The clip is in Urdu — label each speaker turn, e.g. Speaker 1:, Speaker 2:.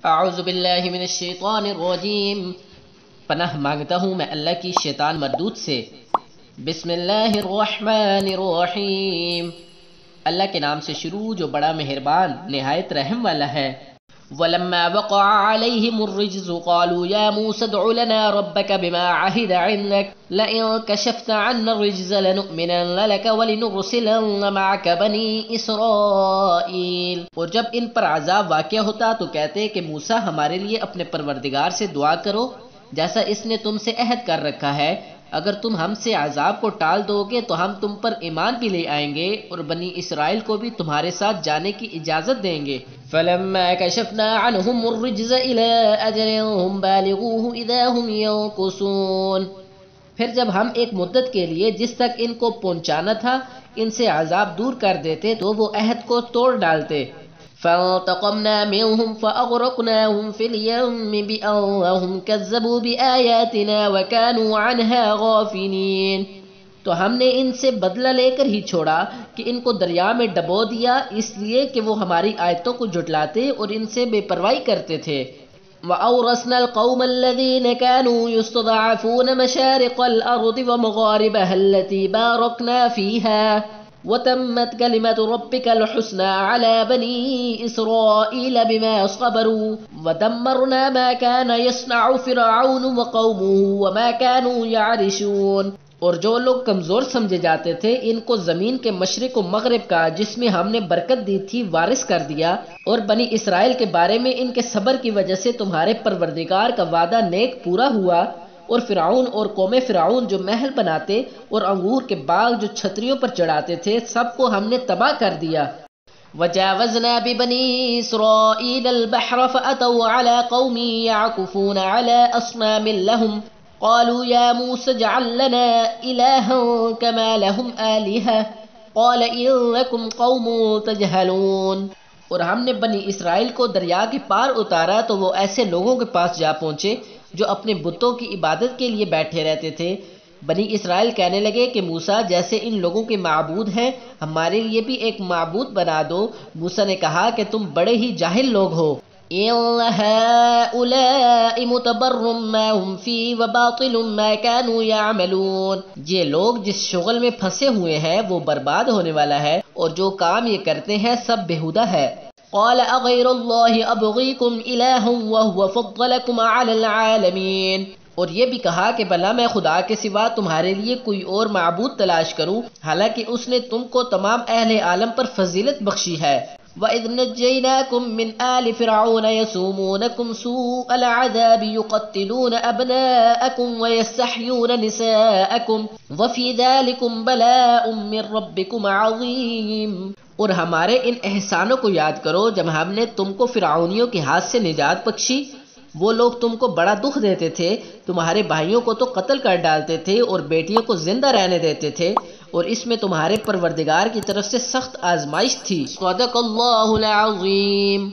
Speaker 1: اعوذ باللہ من الشیطان الرجیم، پناہ مانگتا ہوں میں اللہ کی شیطان مردود سے۔ بسم اللہ الرحمن الرحیم، اللہ کے نام سے شروع جو بڑا مہربان نہایت رحم والا ہے۔ وَلَمَّا وَقَعَ عَلَيْهِمُ الرِّجْزُ قَالُوا يَا مُوسَى ادْعُ لَنَا رَبَّكَ بِمَا عَهِدَ عِندَكَ لَئِن كَشَفْتَ عَنَّا الرِّجْزَ لَنُؤْمِنَنَّ لَكَ وَلِنُرْسِلَنَّ مَعَكَ بَنِي إِسْرَائِيلَ۔ اور جب ان پر عذاب واقع ہوتا تو کہتے کہ موسیٰ ہمارے لیے اپنے پروردگار سے دعا کرو جیسا اس نے تم سے عہد کر رکھا ہے، اگر تم ہم سے عذاب کو ٹال دو گے تو ہم تم پر ایمان بھی لے آئیں گے اور بنی اسرائیل کو بھی تمہارے ساتھ جانے کی اجازت دیں گے۔ فَلَمَّا كَشَفْنَا عَنْهُمُ الرِّجْزَ إِلَىٰ أَجَلٍ هُمْ بَالِغُوهُ إِذَا هُمْ يَنكُثُونَ۔ پھر جب ہم ایک مدت کے لیے جس تک ان کو پہنچانا تھا ان سے عذاب دور کر دیتے تو وہ عہد کو توڑ ڈالتے۔ فَانْتَقَمْنَا مِنْهُمْ فَأَغْرَقْنَاهُمْ فِي الْيَمِّ بِأَنَّهُمْ كَذَّبُوا بِآيَاتِنَا وَكَانُوا عَنْهَا غَافِلِينَ۔ تو ہم نے ان سے بدلہ لے کر ہی چھوڑا کہ ان کو دریا میں ڈبو دیا اس لیے کہ وہ ہماری آیتوں کو جھٹلاتے اور ان سے بے پرواہی کرتے تھے۔ وَأَوْرَثْنَا الْقَوْمَ الَّذِينَ كَانُوا يُسْتَضْعَفُونَ مَشَارِقَ الْأَرْضِ وَمَغَارِبَهَا الَّتِي بَارَكْنَا فِيهَا وَتَمَّتْ كَلِمَةُ رَبِّكَ الْحُسْنَى عَلَى بَنِي إِسْرَائِيلَ بِمَا صَبَرُوا وَدَمَّرْنَا مَا كَانَ يَصْنَعُ فِرْعَوْنُ وَقَوْمُهُ وَمَا كَانُوا يَعْرِشُونَ۔ اور جو لوگ کمزور سمجھے جاتے تھے ان کو زمین کے مشرق و مغرب کا جس میں ہم نے برکت دی تھی وارث کر دیا، اور بنی اسرائیل کے بارے میں ان کے صبر کی وجہ سے تمہارے پروردگار کا وعدہ نیک پورا ہوا، اور فرعون اور قوم فرعون جو محل بناتے اور انگور کے باغ جو چھتریوں پر چڑھاتے تھے سب کو ہم نے تباہ کر دیا۔ وَجَاوَزْنَا بِبَنِي إِسْرَائِيلَ الْبَحْرَ فَأَتَوْا عَلَىٰ قَوْمٍ يَعْكُفُونَ عَلَىٰ أَصْنَامٍ لَهُمْ قَالُوا يَا مُوسَى اجْعَل لَّنَا إِلَٰهًا كَمَا لَهُمْ آلِهَةٌ قَالَ إِنَّكُمْ قَوْمٌ تَجْهَلُونَ۔ اور ہم نے بنی اسرائیل کو دریا کے پار اتارا تو وہ ایسے لوگوں کے پاس جا پہنچے جو اپنے بتوں کی عبادت کے لیے بیٹھے رہتے تھے۔ بنی اسرائیل کہنے لگے کہ موسیٰ جیسے ان لوگوں کے معبود ہیں ہمارے لیے بھی ایک معبود بنا دو۔ موسیٰ نے کہا کہ تم بڑے ہی جاہل لوگ ہو۔ إِنَّ هَٰؤُلَاءِ مُتَبَرٌّ مَّا هُمْ فِيهِ وَبَاطِلٌ مَّا كَانُوا يَعْمَلُونَ۔ یہ لوگ جس شغل میں پھنسے ہوئے ہیں وہ برباد ہونے والا ہے اور جو کام یہ کرتے ہیں سب بےہودہ ہے۔ قَالَ أَغَيْرَ اللَّهِ أَبْغِيكُمْ إِلَٰهًا وَهُوَ فَضَّلَكُمْ عَلَى الْعَالَمِينَ۔ اور یہ بھی کہا کہ بھلا میں خدا کے سوا تمہارے لیے کوئی اور معبود تلاش کروں حالانکہ اس نے تم کو تمام اہل عالم پر فضیلت بخشی ہے۔ وَإِذْ نَجَّيْنَاكُم مِّنْ آلِ فِرْعَوْنَ يَسُومُونَكُمْ سُوءَ الْعَذَابِ يُقَتِّلُونَ أَبْنَاءَكُمْ وَيَسْتَحْيُونَ نِسَاءَكُمْ وَفِي ذَلِكُمْ بَلَاءٌ مِّن رَّبِّكُمْ عَظِيمٌ۔ اور ہمارے ان احسانوں کو یاد کرو جب ہم نے تم کو فرعونیوں کے ہاتھ سے نجات بخشی۔ وہ لوگ تم کو بڑا دکھ دیتے تھے، تمہارے بھائیوں کو تو قتل کر ڈالتے تھے اور بیٹیوں کو زندہ رہنے دیتے تھے، اور اس میں تمہارے پروردگار کی طرف سے سخت آزمائش تھی۔ صدق اللہ العظیم۔